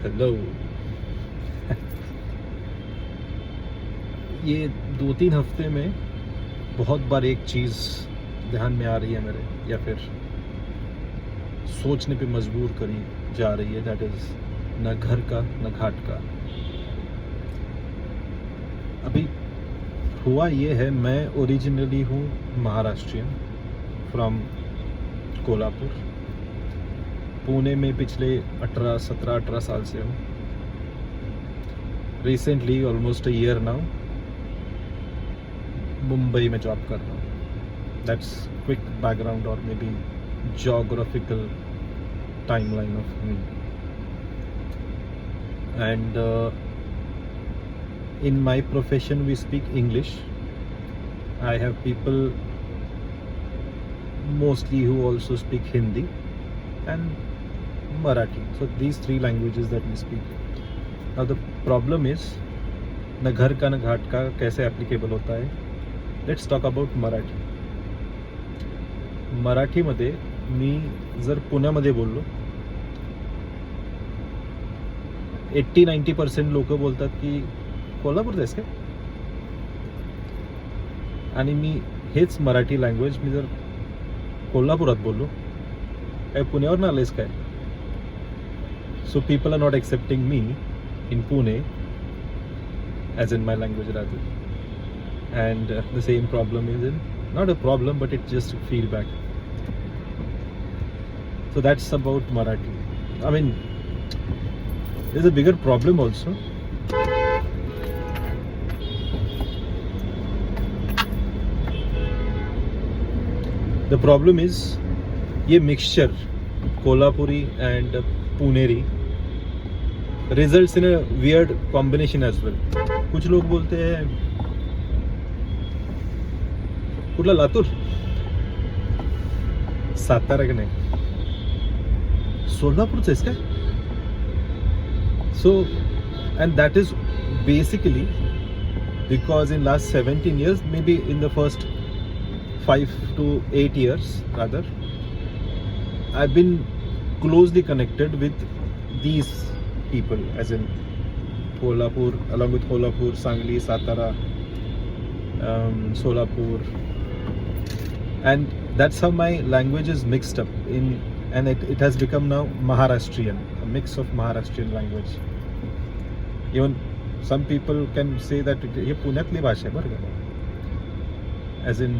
Hello. ये 2-3 हफ्ते में बहुत बार एक चीज़ ध्यान में आ रही है मेरे, या फिर सोचने पे मजबूर करी जा रही है, दैट इज़ न घर का न घाट का। अभी हुआ ये है, मैं ओरिजिनली हूँ महाराष्ट्रियन, फ्रॉम कोल्हापुर। पुणे में पिछले 17-18 साल से हूँ। Recently almost a year now Mumbai में जॉब कर रहा हूँ। दैट्स क्विक बैकग्राउंड और may be geographical timeline of me. And in my profession we speak English. I have people mostly who also speak Hindi and Marathi. So these three languages that we speak. Now the problem is न घर का न घाट का कैसे applicable होता है. Let's talk about Marathi. मराठीमध्ये मी जर पुण्यामध्ये बोललो, 80-90% लोक बोलतात की कोल्हापूरचं आहेस काय, आणि मी हेच मराठी लँग्वेज मी जर कोल्हापुरात बोललो, काय पुण्यावरून आलेस काय. So people are not accepting me in Pune as in my language rather, and the same problem is in, not a problem but it's just feedback. So that's about Marathi. I mean, there's a bigger problem also. The problem is ये mixture Kolhapuri and Puneri results in a weird combination as well. कुछ लोग बोलते हैं कुठला, लातूर, सातारा का नाही, सोलापूरचं आहेस काय. So, and that is basically because in last 17 years, maybe in the first 5 to 8 years rather, I've been closely connected with these people, as in Kolhapur, along with Kolhapur, Sangli, Satara, Solapur, and that's how my language is mixed up in, and it has become now Maharashtrian, a mix of Maharashtrian language. Even some people can say that ये पुण्यातली भाषा आहे बरं का, as in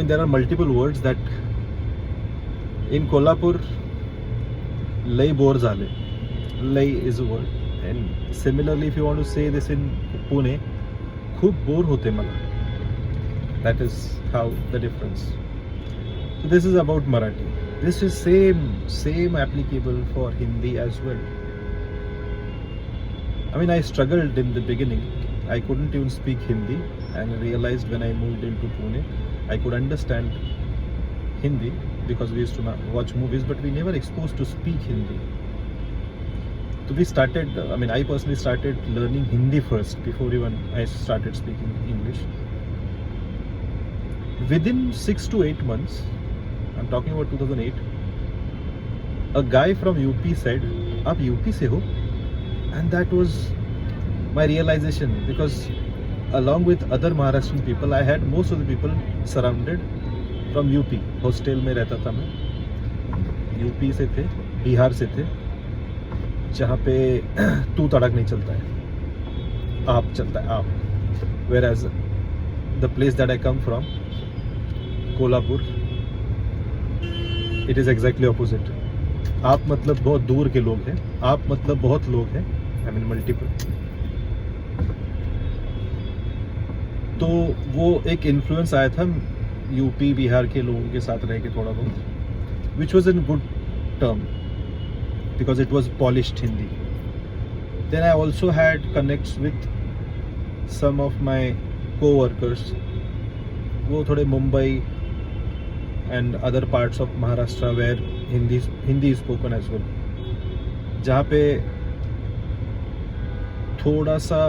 there are multiple words that in Kolhapur लय bore झाले. लय is a word, and similarly if you want to say this in Pune, खूप बोर होते मला. That is how the difference. So this is about Marathi. This is same applicable for Hindi as well. I mean, I struggled in the beginning. I couldn't even speak Hindi, and realized when I moved into Pune, I could understand Hindi because we used to watch movies, but we never exposed to speak Hindi. So we started, I personally started learning Hindi first before even I started speaking English. Within 6 to 8 months, I'm talking about 2008, a guy from UP said, "आप UP से हो?" And that was my realization, because along with other Maharashtrian people, I had most of the people surrounded from UP. Hostel में रहता था मैं, UP से थे, बिहार से थे, जहाँ पे तू तड़क नहीं चलता है, आप चलता है, आप. Whereas the place that I come from, Kolhapur, it is exactly opposite. आप मतलब बहुत दूर के लोग हैं, आप मतलब बहुत लोग हैं, I mean multiple. तो वो एक इन्फ्लुएंस आया था यूपी बिहार के लोगों के साथ रह के थोड़ा बहुत, which was in good term because it was polished Hindi. Then I also had connects with some of my co-workers, वो थोड़े Mumbai and other parts of Maharashtra where Hindi is spoken as well, जहाँ पे थोड़ा सा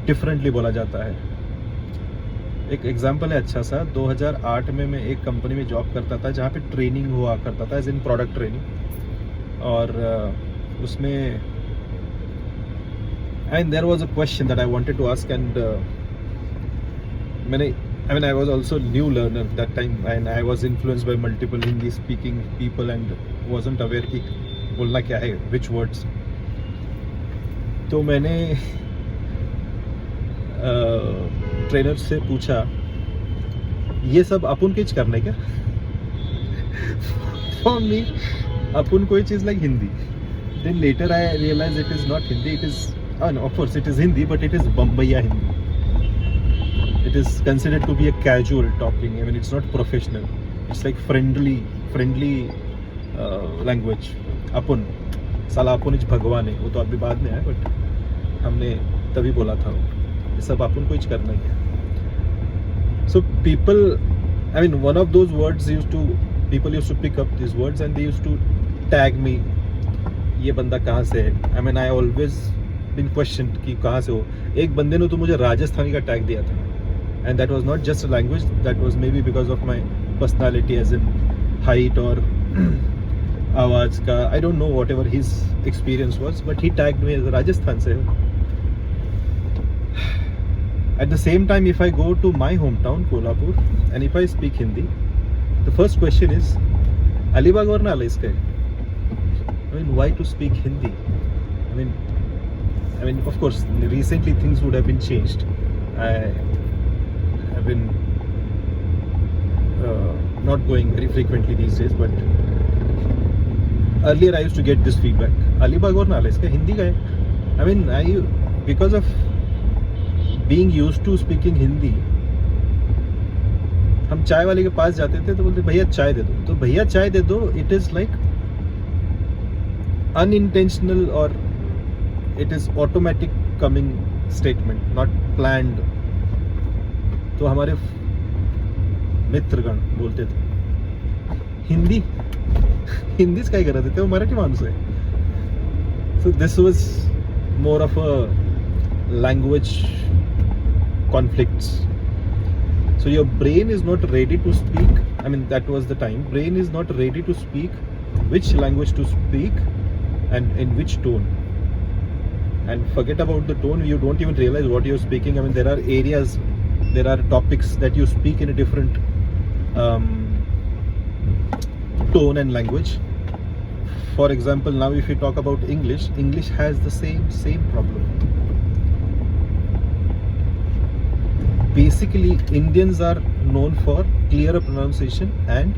डिफरेंटली बोला जाता है. एक एग्जांपल है अच्छा सा, 2008 में मैं एक कंपनी में जॉब करता था जहाँ पे ट्रेनिंग हुआ करता था, एज इन प्रोडक्ट ट्रेनिंग। और उसमें and there was a question that I wanted to ask, and मैंने I was also new learner that time, and I was influenced by multiple Hindi speaking people and wasn't aware कि बोलना क्या है, which words. तो मैंने trainer से पूछा, ये सब अपन के करने क्या? For me, अपन कोई चीज़ like Hindi. Then later I realized it is not Hindi. It is, of course it is Hindi, but it is Bombaya Hindi. It is considered to be a casual talking. I mean, it's not professional. It's like friendly language. अपन साला अपन भगवान है, वो तो अभी बाद में है, but हमने तभी बोला था ये सब अपन को करना ही है. So people, I mean, one of those words people used to pick up these words and they used to tag me. ये बंदा कहाँ से है? I mean, I always been questioned कि कहाँ से हो. एक बंदे ने तो मुझे राजस्थानी का टैग दिया था. And that was not just a language, that was maybe because of my personality, as in height or आवाज़ का, I don't know, whatever his experience was, but he tagged me as Rajasthan se. At the same time, if I go to my hometown, Kolhapur, and if I speak Hindi, the first question is, Alibag or Nala iska hai? I mean, why to speak Hindi? I mean, of course, recently things would have been changed. I have been not going very frequently these days, but earlier I used to get this feedback. Alibag or Nala iska Hindi ka hai? I mean, because of being used to speaking Hindi, हम चाय वाले के पास जाते थे तो बोलते भैया चाय दे दो, तो भैया चाय दे दो, it is like unintentional, or it is automatic coming statement, not planned. तो हमारे मित्रगण बोलते थे हिंदी हिंदीच काय करत आहे, ते मराठी माणूस आहे. So this was more of a language conflicts. So your brain is not ready to speak. I mean, that was the time. Brain is not ready to speak which language to speak and in which tone. And forget about the tone, you don't even realize what you're speaking. I mean, there are areas, there are topics that you speak in a different tone and language. For example, now if you talk about English, English has the same problem. Basically, Indians are known for clearer pronunciation and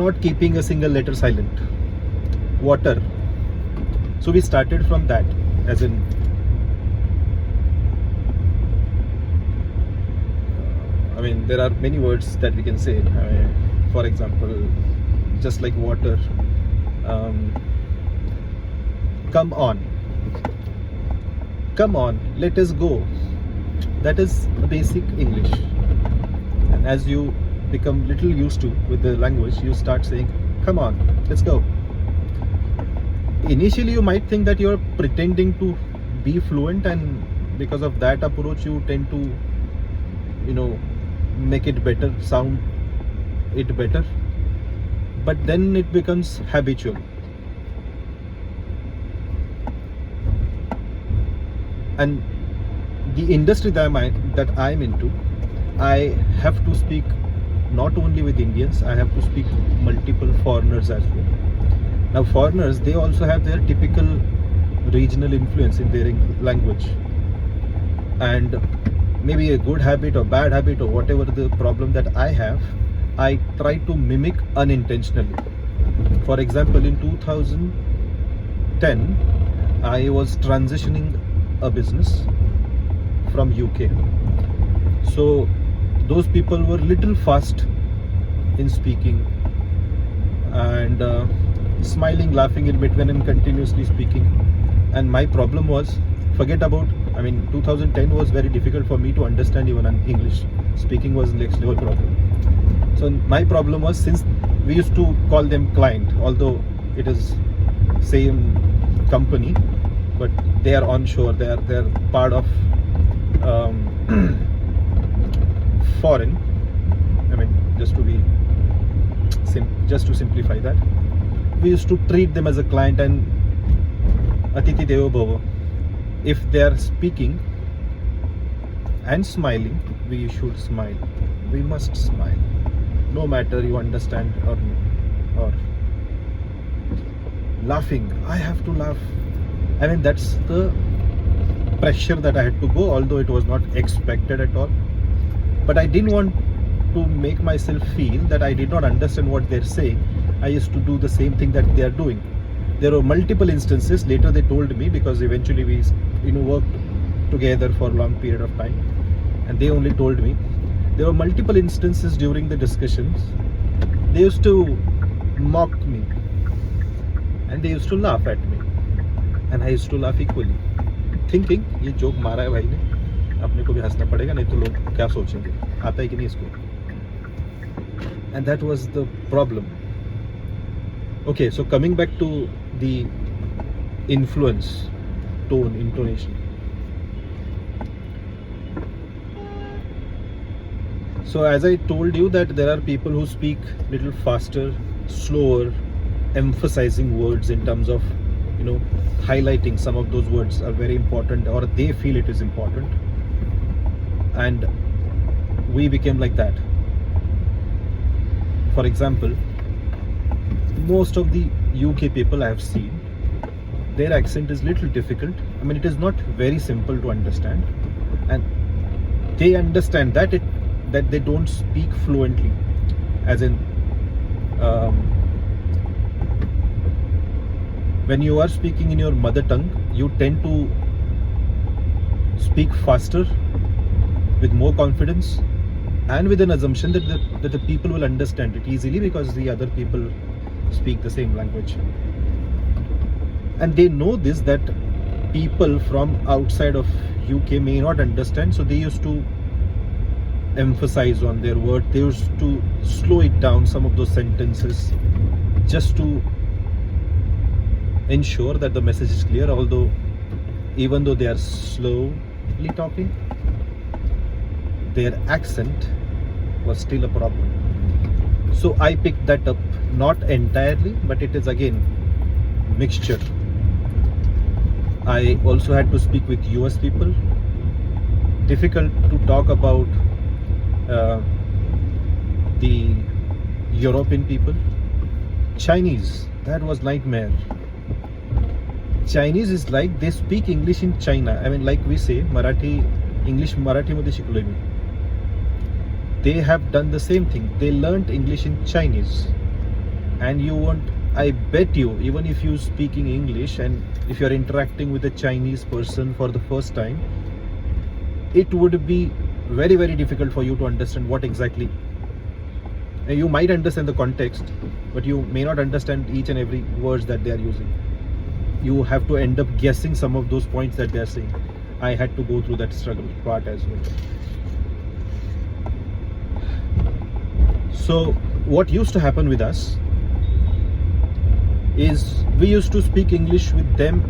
not keeping a single letter silent. Water. So we started from that, as in I mean, there are many words that we can say. I mean, for example, just like water, come on, let us go. That is basic English. And as you become little used to with the language, you start saying, come on, let's go. Initially you might think that you're pretending to be fluent, and because of that approach you tend to, make it better, sound it better, but then it becomes habitual. And the industry that I'm into, I have to speak not only with Indians, I have to speak multiple foreigners as well. Now foreigners, they also have their typical regional influence in their language, and maybe a good habit or bad habit or whatever the problem that I have, I try to mimic unintentionally. For example, in 2010 I was transitioning a business from UK. So those people were little fast in speaking and smiling, laughing in between and continuously speaking. And my problem was, forget about, 2010 was very difficult for me to understand even English. Speaking was next level problem. So my problem was, since we used to call them client, although it is same company, but they are onshore, they are part of foreign. I mean, just to simplify that, we used to treat them as a client and Atiti Devo Bhava. If they are speaking and smiling, we should smile. We must smile, no matter you understand or laughing. I have to laugh. I mean, that's the pressure that I had to go, although it was not expected at all. But I didn't want to make myself feel that I did not understand what they're saying. I used to do the same thing that they are doing. There were multiple instances. Later they told me, because eventually we worked together for a long period of time, and they only told me there were multiple instances during the discussions. They used to mock me and they used to laugh at me, and I used to laugh equally, thinking ये joke मारा है भाई ने, अपने को भी हंसना पड़ेगा, नहीं तो लोग क्या सोचेंगे, आता है कि नहीं इसको. And that was the problem. Okay, so coming back to the influence, tone, intonation. So as I told you that there are people who speak little faster, slower, emphasizing words in terms of, highlighting some of those words are very important, or they feel it is important. And we became like that. For example, most of the UK people I have seen, their accent is little difficult. I mean, it is not very simple to understand, and they understand that they don't speak fluently, as in when you are speaking in your mother tongue, you tend to speak faster, with more confidence, and with an assumption that the people will understand it easily because the other people speak the same language. And they know this, that people from outside of UK may not understand, so they used to emphasize on their word. They used to slow it down, some of those sentences, just to ensure that the message is clear, although even though they are slowly talking, their accent was still a problem. So I picked that up, not entirely, but it is again mixture. I also had to speak with US people. Difficult to talk about the European people. Chinese, that was nightmare. Chinese is like they speak English in China. I mean, like we say Marathi, English Marathi मध्ये शिकलोय मी. They have done the same thing. They learned English in Chinese, and you won't. I bet you, even if you speaking English and if you're interacting with a Chinese person for the first time, it would be very, very difficult for you to understand what exactly. You might understand the context, but you may not understand each and every words that they are using. You have to end up guessing some of those points that they are saying. I had to go through that struggle part as well. So what used to happen with us is we used to speak English with them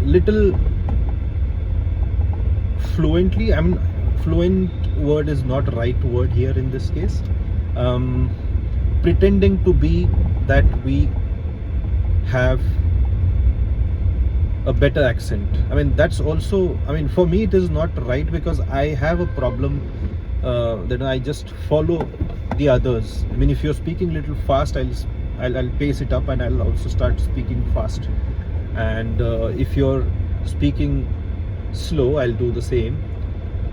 little fluently. I mean, fluent word is not right word here in this case. Pretending to be that we have a better accent. I mean, that's also, I mean, for me it is not right, because I have a problem that I just follow the others. I mean, if you're speaking a little fast, I'll pace it up and I'll also start speaking fast. And if you're speaking slow, I'll do the same.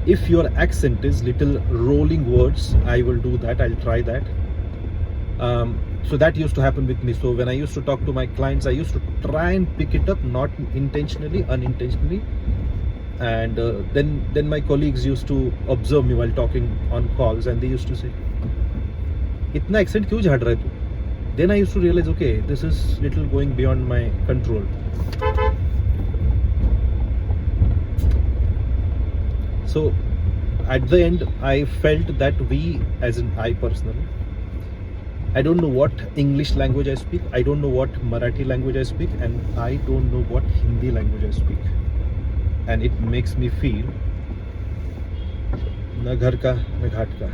If your accent is little rolling words, I will do that. I'll try that. So that used to happen with me. So when I used to talk to my clients, I used to try and pick it up, not intentionally, unintentionally. And then my colleagues used to observe me while talking on calls, and they used to say, "Itna accent kyun jhad raha hai tu?" Then I used to realize, okay, this is little going beyond my control. So at the end, I felt that as in I personally, I don't know what English language I speak, I don't know what Marathi language I speak, and I don't know what Hindi language I speak. And it makes me feel ना घर का ना घाट का.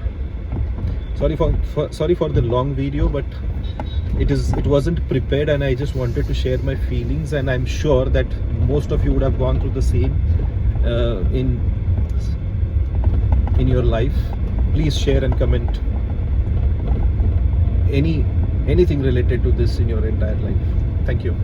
Sorry for the long video, but it wasn't prepared, and I just wanted to share my feelings, and I'm sure that most of you would have gone through the same in your life. Please share and comment anything related to this in your entire life. Thank you.